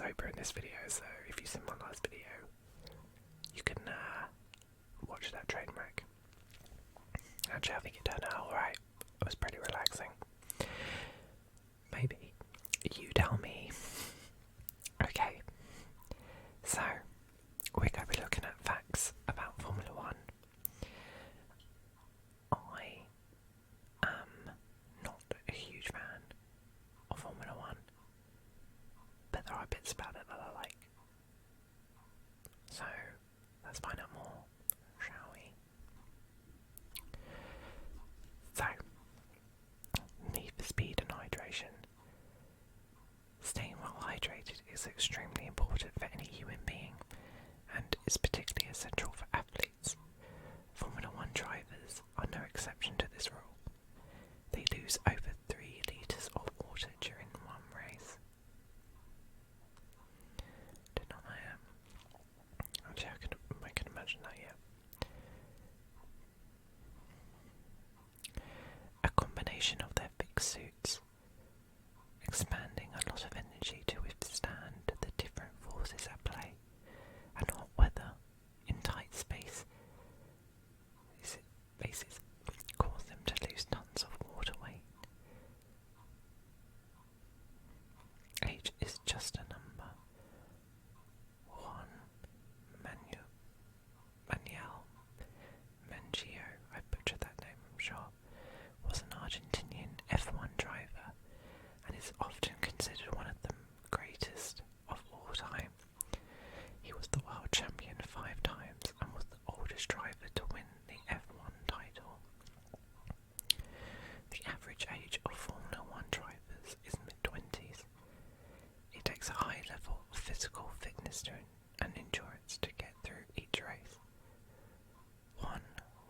sober in this video, so if you've seen my last video, you can watch that train wreck. Actually, I think it turned out alright. It was pretty relaxing. Maybe. You tell me. Okay, so we're going to be looking at facts about Formula 1. I am not a huge fan of Formula 1, but there are bits about it that I like. So, let's find out more, shall we? So, need for speed and hydration. Staying well hydrated is extremely important for any human being, and is particularly essential for athletes. Formula 1 drivers are no exception to this rule. They lose over 3 litres of water during one race. Did not I actually, I can imagine that, yeah. A combination of their big suits, expanding a lot of energy to withstand the different forces at play, and hot weather in tight spaces cause them to lose tons of water weight. Age is just a number. Juan Manuel Mangio, I butchered that name, I'm sure, was an Argentinian F1 driver and is often considered one of the greatest of all time. He was the world champion 5 times and was the oldest driver to win the F1 title. The average age of Formula 1 drivers is mid-20s. It takes a high level of physical fitness and endurance to get through each race. One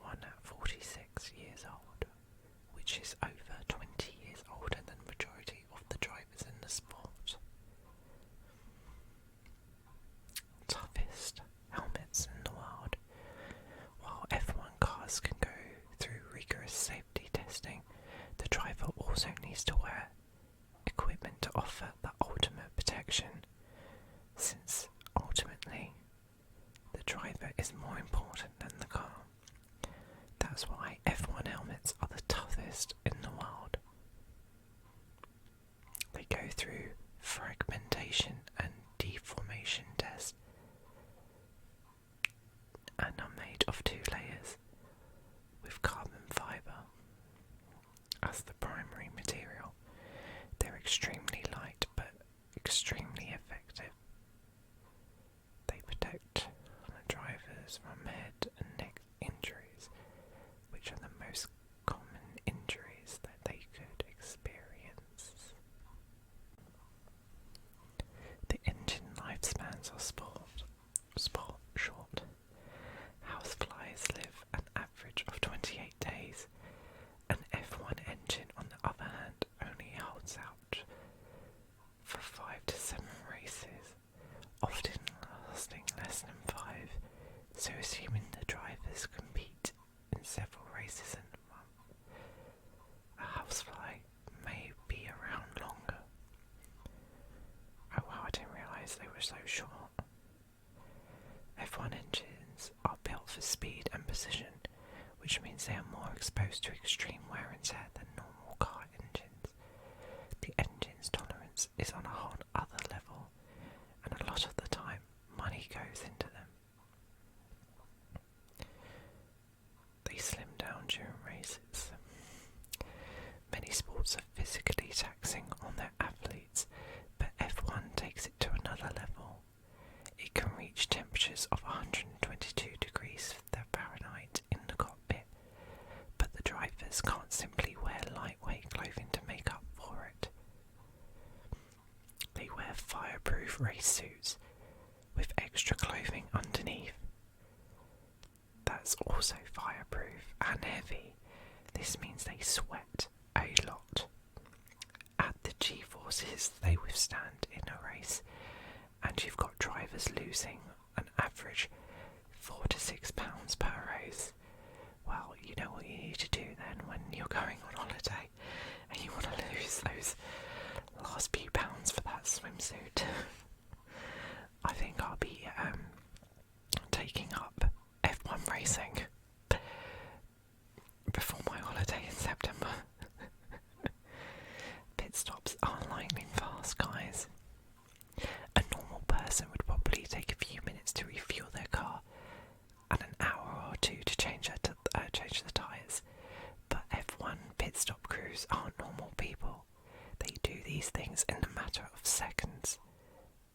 won at 46 years old, which is over 20 years older than the majority of the drivers in the sport. Toughest helmets in the world. While F1 cars can go through rigorous safety testing, the driver also needs to wear equipment to offer the ultimate protection, since ultimately the driver is more important than the car. That's why F1 helmets are the toughest in the world. They go through fragmentation and deformation tests and are made of 2 layers with carbon fibre as the primary material. They're extremely light but extremely effective. They protect the drivers from head and neck injuries, which are the most common injuries that they could experience. The engine lifespans are sport short. Houseflies live an average of 28 days. An F1 engine, on the other hand, only holds out for 5 to 7 races, often lasting less than 5, so assuming the drivers compete in several races in a month, a housefly may be around longer. Oh wow, I didn't realise they were so short. F1 engines are built for speed and precision, which means they are more exposed to extreme wear and tear than normal car engines. The engine's tolerance is on a whole other level, and a lot of the time money goes into them. They slim down during races. Many sports are physically taxing on their athletes, but F1 takes it to another level. It can reach temperatures of 122 degrees Fahrenheit in the cockpit, but the drivers can't simply wear lightweight clothing to make up for it. They wear fireproof race suits with extra clothing underneath. That's also fireproof and heavy. This means they sweat a lot. Add the G-forces they withstand in a race, and you've got drivers losing an average 4 to 6 pounds per race. Well, you know what you need to do then when you're going on holiday and you want to lose those last few pounds for that swimsuit.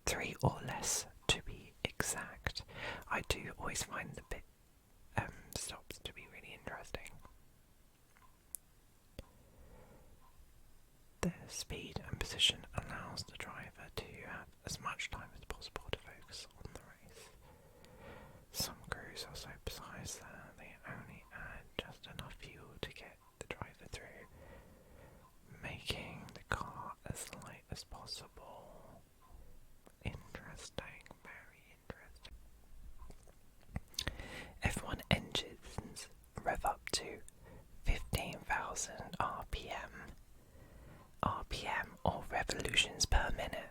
3 or less to be exact. I do always find the pit stops to be really interesting. The speed and position allows the driver to have as much time as possible to focus on the race. Some crews are so precise that they only add just enough fuel to get the driver through, making the car as light as possible. Interesting, very interesting. F1 engines rev up to 15,000 RPM. RPM, or revolutions per minute,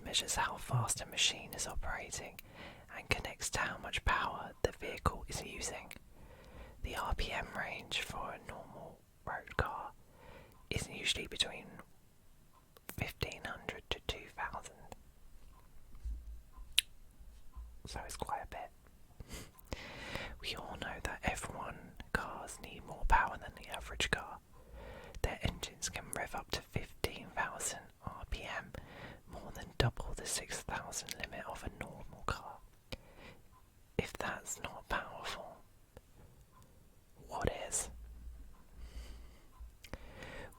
measures how fast a machine is operating and connects to how much power the vehicle is using. The RPM range for a normal road car is usually between 1,500 to 2,000. So it's quite a bit. We all know that F1 cars need more power than the average car. Their engines can rev up to 15,000 RPM, more than double the 6,000 limit of a normal car. If that's not powerful, what is?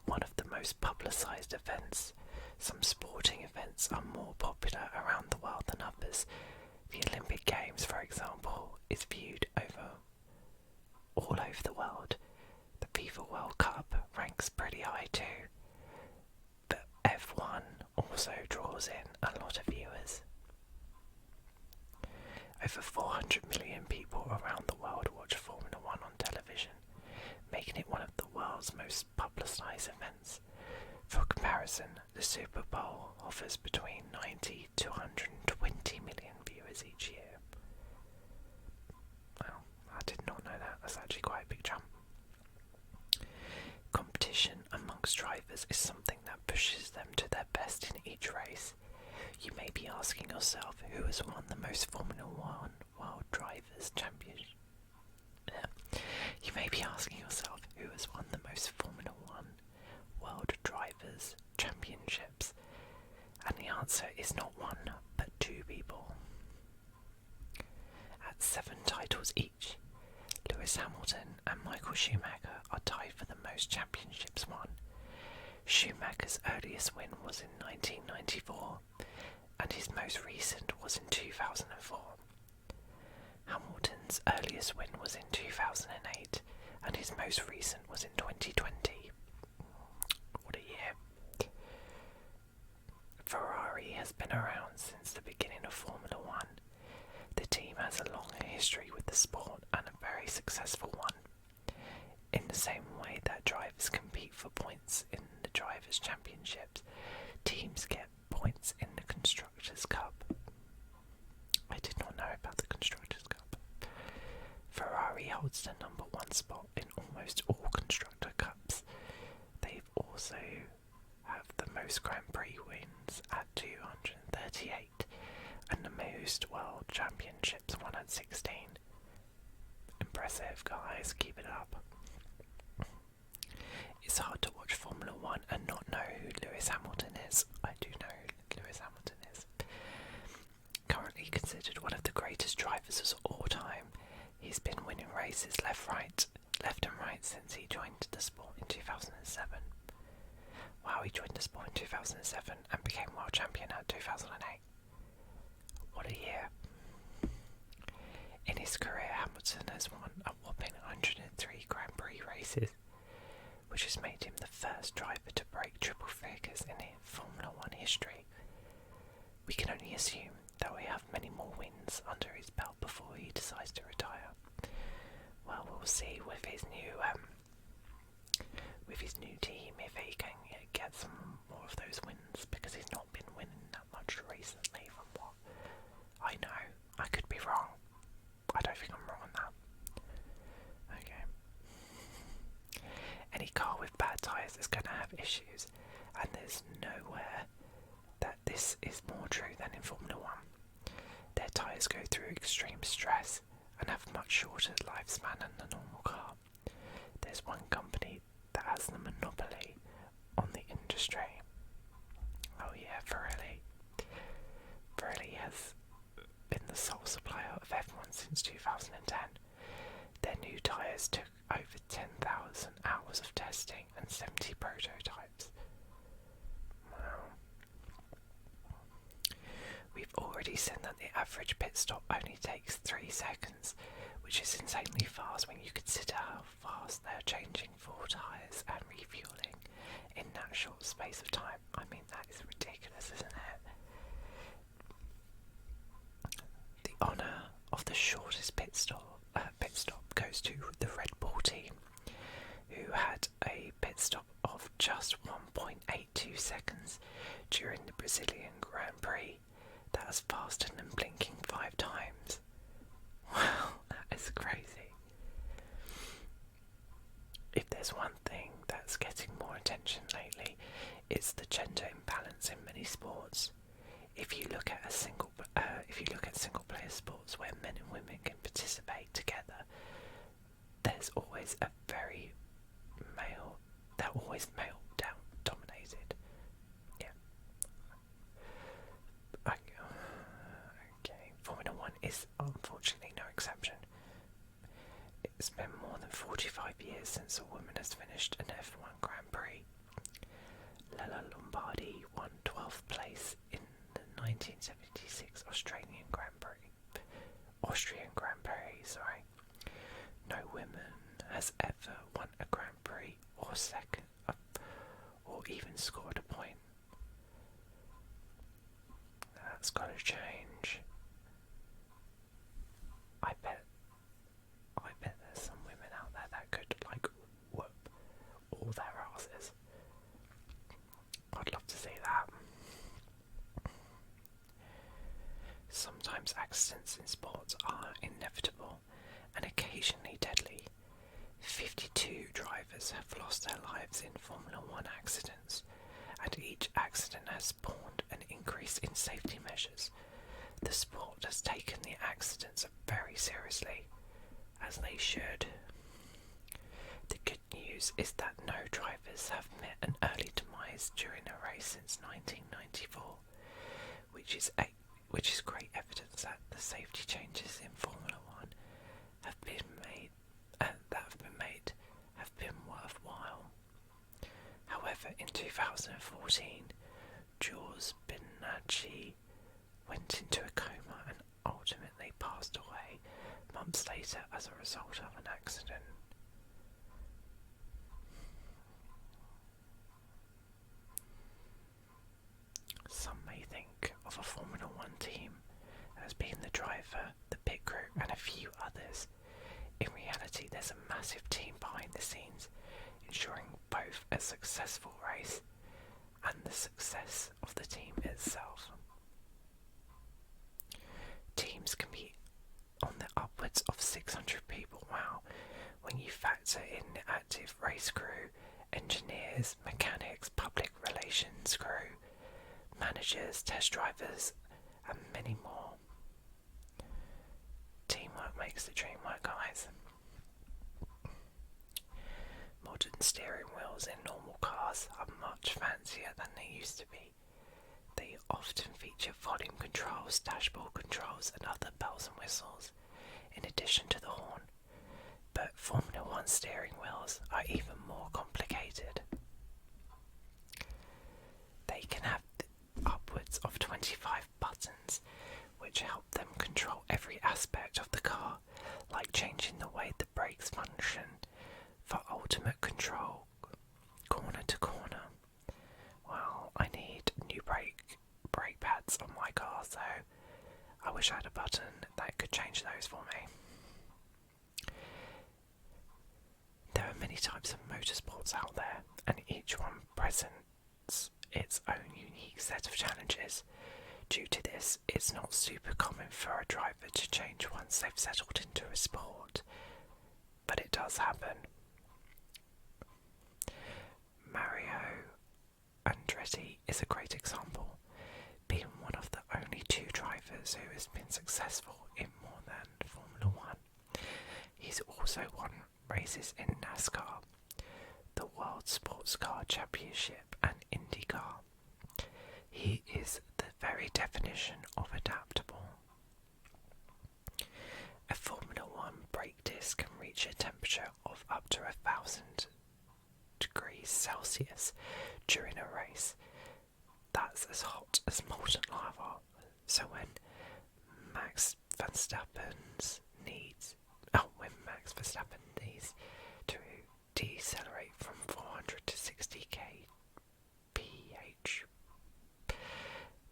One of the most publicised events. Some sporting events are more popular around the world than others. The Olympic Games, for example, is viewed all over the world. The FIFA World Cup ranks pretty high too, but F1 also draws in a lot of viewers. Over 400 million people around the world watch Formula 1 on television, making it one of the world's most publicised events. For comparison, the Super Bowl offers between 90 to 120 million viewers each year. Well, I did not know that. That's actually quite a big jump. Competition amongst drivers is something that pushes them to their best in each race. You may be asking yourself who has won the most Formula 1 World Drivers' Championship. You may be asking yourself who has won the most Formula 1 World Drivers' Championships, and the answer is not one, but 2 people. At 7 titles each, Lewis Hamilton and Michael Schumacher are tied for the most championships won. Schumacher's earliest win was in 1994, and his most recent was in 2004. Hamilton's earliest win was in 2008, and his most recent was in 2020. What a year. Ferrari has been around since the beginning of Formula 1. The team has a long history with the sport and a very successful one. In the same way that drivers compete for points in the Drivers' Championships, teams get points in the Constructors' Cup. I did not know about the Constructors' Cup. Ferrari holds the number 1 spot in almost all Constructor Cups. They also have the most Grand Prix wins at 238, and the most World Championships won at 16. Impressive, guys, keep it up. It's hard to watch Formula 1 and not know who Lewis Hamilton is. I do know who Lewis Hamilton is. Currently considered one of the greatest drivers of all time, he's been winning races left and right since he joined the sport in 2007. Wow, he joined the sport in 2007 and became world champion at 2008. What a year. In his career, Hamilton has won a whopping 103 Grand Prix races, which has made him the first driver to break triple figures in Formula 1 history. We can only assume that we have many more wins under his belt before he decides to retire. Well, we'll see with his new team if he can get some more of those wins, because he's not been winning that much recently from what I know. I could be wrong. I don't think I'm wrong on that. Okay. Any car with bad tyres is going to have issues, and there's nowhere that this is more true than in Formula 1. Their tyres go through extreme stress and have much shorter lifespan than the normal car. There's one company that has the monopoly on the industry. Oh yeah, Ferrari. already seen that the average pit stop only takes 3 seconds, which is insanely fast when you consider how fast they're changing full tyres and refuelling in that short space of time. I mean, that is ridiculous, isn't it? The honour of the shortest pit stop goes to the Red Bull team, who had a pit stop of just 1.82 seconds during the Brazilian Grand Prix. That's faster than blinking 5 times. Wow, that is crazy. If there's one thing that's getting more attention lately, it's the gender imbalance in many sports. If you look at single player sports where men and women can participate together, there's always a very male. They're always male dominated. Yeah. Okay. Formula One is unfortunately no exception. It's been more than 45 years since a woman has finished an F1 Grand Prix. Lella Lombardi won 12th place in the 1976 Austrian Grand Prix. No woman has ever won a Grand Prix or second, or even scored a point. That's got to change. I bet there's some women out there that could whoop all their asses. I'd love to see that. Sometimes accidents in sports are inevitable and occasionally deadly. 52 drivers have lost their lives in Formula One accidents, and each accident has spawned an increase in safety measures. The sport has taken the accidents very seriously, as they should. The good news is that no drivers have met an early demise during a race since 1994, which is great evidence that the safety changes in Formula One have been worthwhile. However, in 2014, Jules Binacci went into a coma and ultimately passed away months later as a result of an accident. Some may think of a Formula One team as being the driver, the pit crew and a few others. In reality, there's a massive team behind the scenes, ensuring both a successful race and the success of the team itself. Teams can be on the upwards of 600 people, wow, when you factor in the active race crew, engineers, mechanics, public relations crew, managers, test drivers, and many more. Teamwork makes the dream work, guys. Modern steering wheels in normal cars are much fancier than they used to be. They often feature volume controls, dashboard controls, and other bells and whistles, in addition to the horn. But Formula One steering wheels are even more complicated. They can have upwards of 25 buttons, which help them control every aspect of the car, like changing the way the brakes function for ultimate control, corner to corner. Well, I need new brake pads on my car, so I wish I had a button that could change those for me. There are many types of motorsports out there, and each one presents its own unique set of challenges. Due to this, it's not super common for a driver to change once they've settled into a sport, but it does happen. Mario Andretti is a great example, being one of the only 2 drivers who has been successful in more than Formula One. He's also won races in NASCAR, the World Sports Car Championship, and IndyCar. He is the very definition of adaptable. A Formula One brake disc can reach a temperature of up to 1,000 degrees Celsius during a race. That's as hot as molten lava. So when when Max Verstappen needs to decelerate from 400 to 60 kph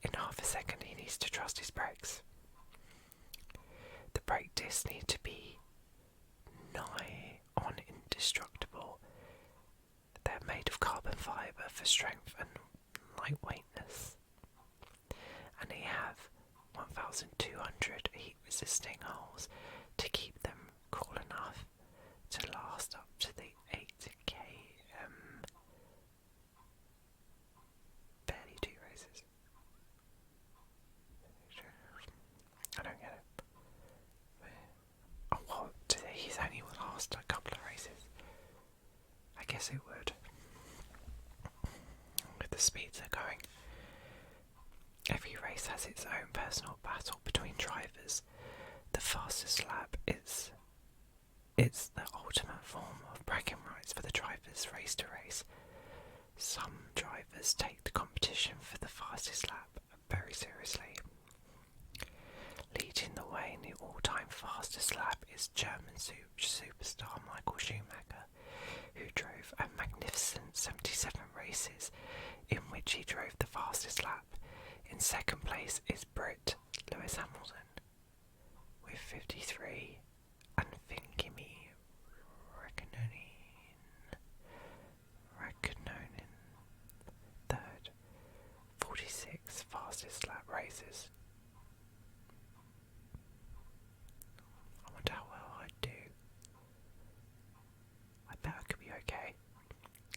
in half a second, he needs to trust his brakes. The brake discs need to be nigh on indestructible. They're made of carbon fibre for strength and lightweightness, and they have 1,200 heat-resisting holes to keep them cool enough to last up to the 8 km. Barely 2 races. I don't get it. Oh, what? He's only will last a couple of races. I guess it would. With the speeds they're going. Every race has its own personal battle between drivers. The fastest lap is the ultimate form of bragging rights for the drivers race to race. Some drivers take the competition for the fastest lap very seriously. Leading the way in the all-time fastest lap is German superstar Michael Schumacher, who drove a magnificent 77 races in which he drove the fastest lap. In second place is Brit Lewis Hamilton with 53, and Kimi Räikkönen third, 46 fastest lap races. I wonder how well I do. I bet I could be okay.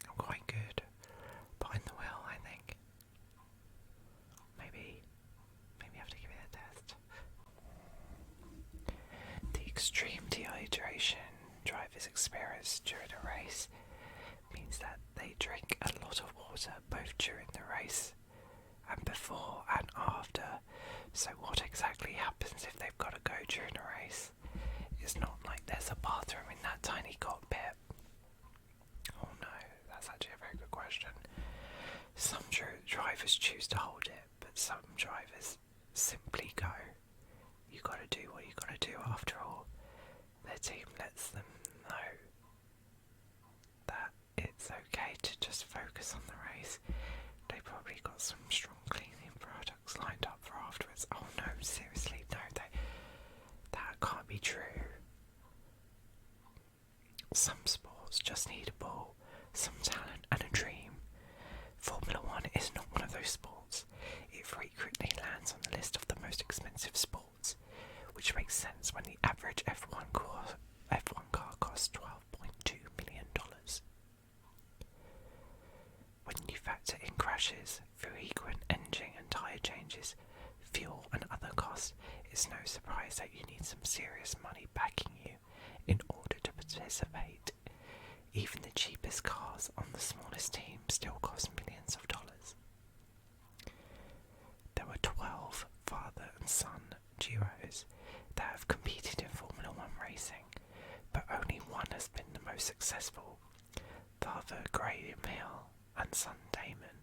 I'm quite good behind the wheel, I think. Maybe I have to give it a test. The extreme dehydration drivers experience during a race means that they drink a lot of water both during the race and before and after. So what exactly happens if they've got to go during a race? It's not like there's a bathroom in that tiny cockpit. Oh no, that's actually a very good question. Some drivers choose to hold it, but some drivers simply go. You gotta do what you gotta do after all. Their team lets them know that it's okay to just focus on the race. They probably got some strong cleaning products lined up for afterwards. Oh no, seriously, no, that can't be true. Some sports just need a ball, some talent and a dream. Formula One is not one of those sports. It frequently lands on the list of the most expensive sports, which makes sense when the average F1 car costs $12.2 million. When you factor in crashes, frequent engine and tyre changes, fuel and other costs, it's no surprise that you need some serious money backing you in order to participate. Even the cheapest cars on the smallest team still cost millions of dollars. There were 12 father and son duos that have competed in Formula One racing, but only one has been the most successful. Father Graham Hill and son Damon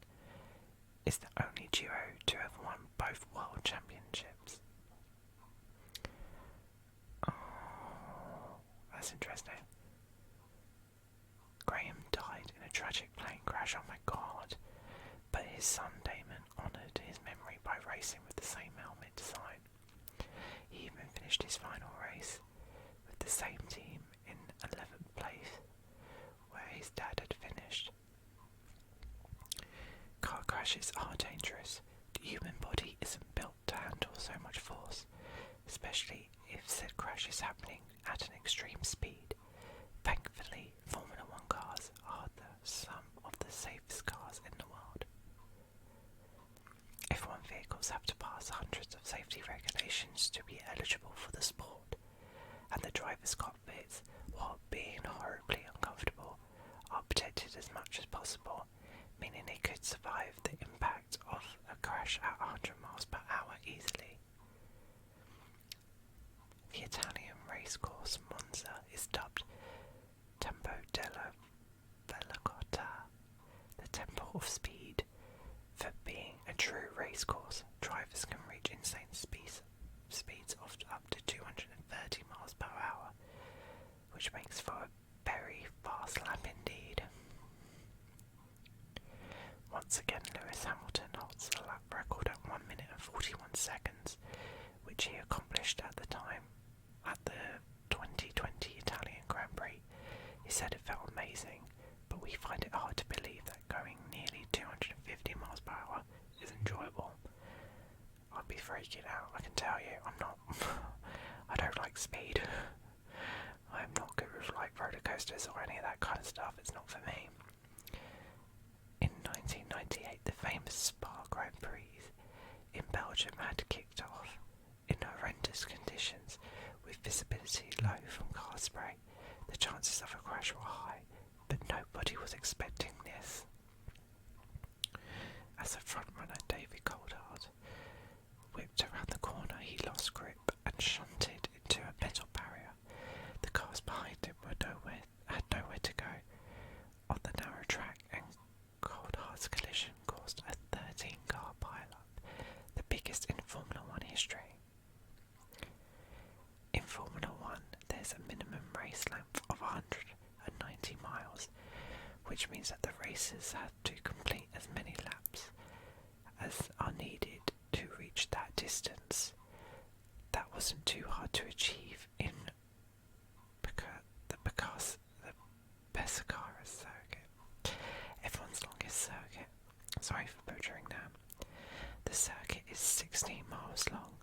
is the only duo to have won both world championships. Oh, that's interesting. Graham died in a tragic plane crash, oh my god, but his son Damon honoured his memory by racing with the same helmet design. He even finished his final race with the same team in 11th place, where his dad had finished. Car crashes are dangerous. The human body isn't built to handle so much force, especially if said crash is happening at an extreme speed. Thankfully, Formula One cars are some of the safest cars in the world. F1 vehicles have to pass hundreds of safety regulations to be eligible for the sport, and the driver's cockpits, while being horribly uncomfortable, are protected as much as possible, meaning they could survive the impact of a crash at 100 miles per hour easily. The Italian racecourse Monza is dubbed Tempo della Velocità, the temple of speed. For being a true racecourse, drivers can reach insane speeds of up to which makes for a very fast lap indeed. Once again, Lewis Hamilton holds the lap record at 1 minute and 41 seconds, which he accomplished at the time at the 2020 Italian Grand Prix. He said it felt amazing, but we find it hard to believe that going nearly 250 miles per hour is enjoyable. I'd be freaking out, I can tell you. I'm not. I don't like speed. I'm not good with like roller coasters or any of that kind of stuff. It's not for me. In 1998, the famous Spa Grand Prix in Belgium had kicked off in horrendous conditions, with visibility low from car spray. The chances of a crash were high, but nobody was expecting this. As a frontrunner, David Coulthard whipped around the corner, he lost grip and shunted into a metal barrier. The cars behind him had nowhere to go on the narrow track, and Coulthard's collision caused a 13-car pile-up, the biggest in Formula One history. In Formula One, there's a minimum race length of 190 miles, which means that the racers have to complete as many laps as are needed to reach that distance. That wasn't too hard to achieve in the Pescara circuit, everyone's longest circuit. Sorry for butchering that. The circuit is 16 miles long,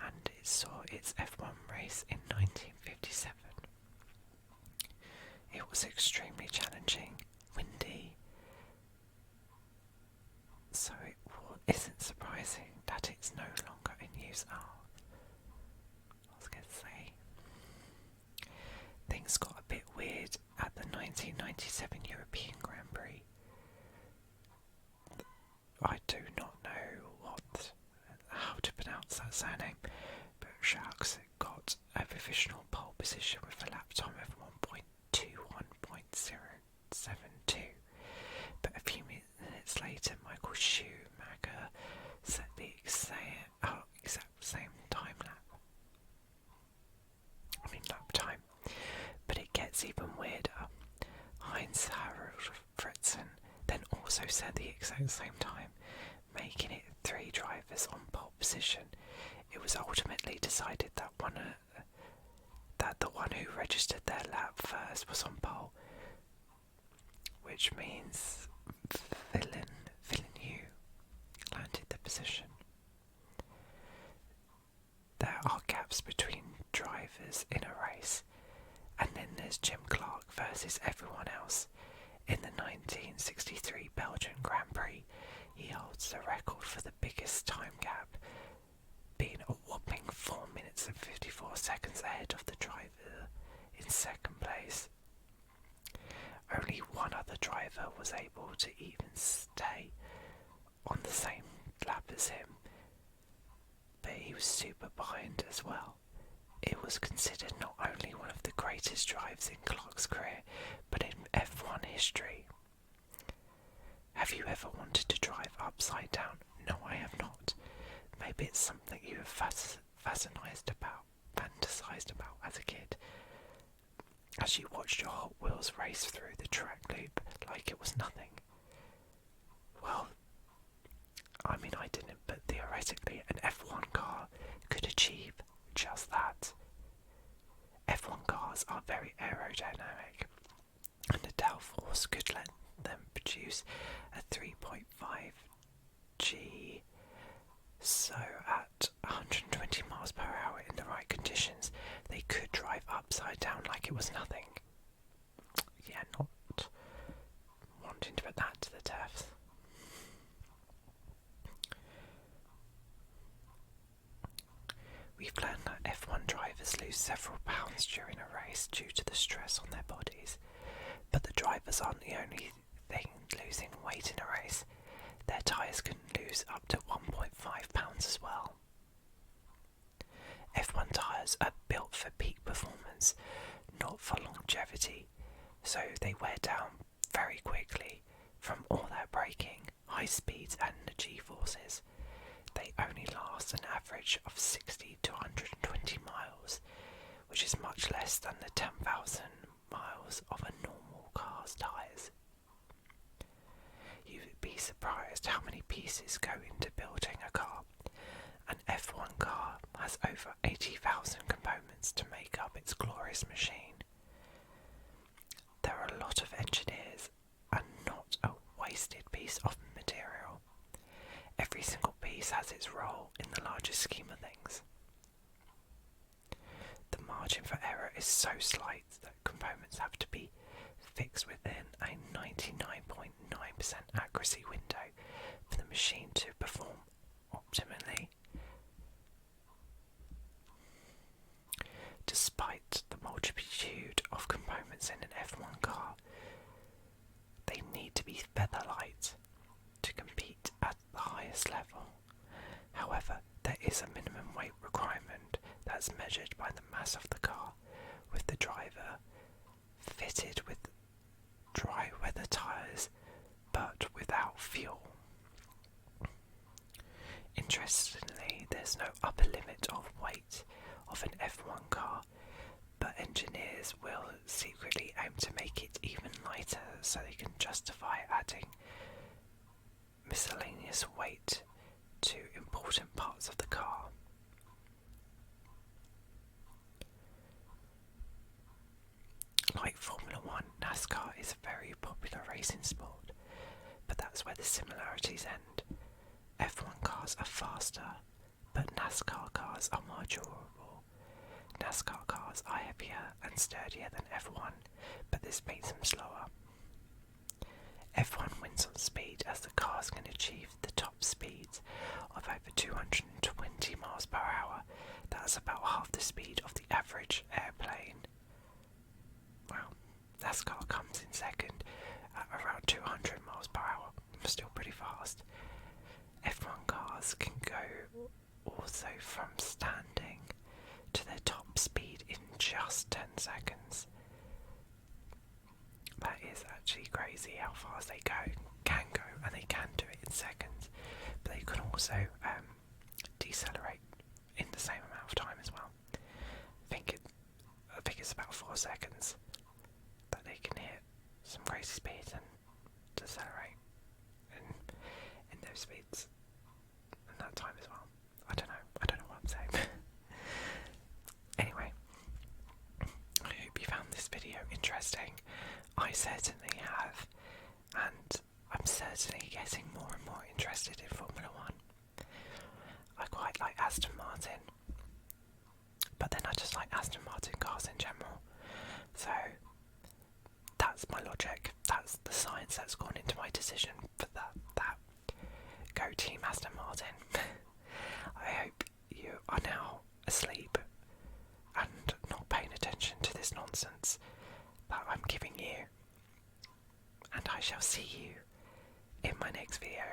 and it saw its F1 race in 1957. It was extremely challenging, windy, so it isn't surprising that it's no longer in use. I was going to say, things got a bit weird at the 1997 European Grand Prix. I do not know how to pronounce that surname, but Sharks got a provisional pole position with a lap time of 1.21.072, but a few minutes later Michael Schumacher set the exact same lap time. But it gets even weirder. Heinz-Harald Frentzen then also set the exact same time, making it 3 drivers on pole position. It was ultimately decided that the one who registered their lap first was on pole, which means Villeneuve landed the position. There are gaps between drivers in a race, and then there's Jim Clark versus everyone else. In the 1963 Belgian Grand Prix, he holds the record for the biggest time gap, being a whopping 4 minutes and 54 seconds ahead of the driver in second place. Only one other driver was able to even stay on the same lap as him, but he was super behind as well. It was considered not only one of the greatest drives in Clark's career, but in F1 history. Have you ever wanted to drive upside down? No, I have not. Maybe it's something you have fantasized about as a kid, as you watched your Hot Wheels race through the track loop like it was nothing. Well, I mean, I didn't, but theoretically an F1 car could achieve just that. F1 cars are very aerodynamic, and the downforce could let them produce a 3.5 G, so at 120 miles per hour in the right conditions, they could drive upside down like it was nothing. Yeah, not wanting to put that to the test. We've learned that F1 drivers lose several pounds during a race due to the stress on their bodies, but the drivers aren't the only thing losing weight in a race. Their tyres can lose up to 1.5 pounds as well. F1 tyres are built for peak performance, not for longevity, so they wear down very quickly from all that braking, high speeds and the G-forces. They only last an average of 60 to 120 miles, which is much less than the 10,000 miles of a normal car's tyres. You'd be surprised how many pieces go into building a car. An F1 car has over 80,000 components to make up its glorious machine. There are a lot of engineers and not a wasted piece of material. Every single piece has its role in the larger scheme of things. The margin for error is so slight that components have to be fixed within a 99.9% accuracy window for the machine to perform optimally. Despite the multitude of components in an F1 car, they need to be feather light to compete at the highest level. However, there is a minimum weight requirement that's measured by the mass of the car, with the driver fitted with dry weather tyres but without fuel. Interestingly, there's no upper limit of weight of an F1 car, but engineers will secretly aim to make it even lighter so they can justify adding miscellaneous weight to important parts of the car. Like Formula 1, NASCAR is a very popular racing sport, but that's where the similarities end. F1 cars are faster, but NASCAR cars are more durable. NASCAR cars are heavier and sturdier than F1, but this makes them slower. F1 wins on speed as the cars can achieve the top speeds of over 220 miles per hour. That's about half the speed of the average airplane. Wow, NASCAR comes in second at around 200 miles per hour, still pretty fast. F1 cars can go also from standing to their top speed in just 10 seconds. That is actually crazy how fast they can go, and they can do it in seconds, but they can also decelerate in the same amount of time as well. I think it's about 4 seconds that they can hit some crazy speeds and decelerate in those speeds and that time as well. I don't know what I'm saying. Anyway, I hope you found this video interesting. I certainly have, and I'm certainly getting more and more interested in Formula 1. I quite like Aston Martin, but then I just like Aston Martin cars in general. So that's my logic. That's the science that's gone into my decision for that. Go Team Aston Martin. I hope you are now asleep and not paying attention to this nonsense that I'm giving you. And I shall see you in my next video.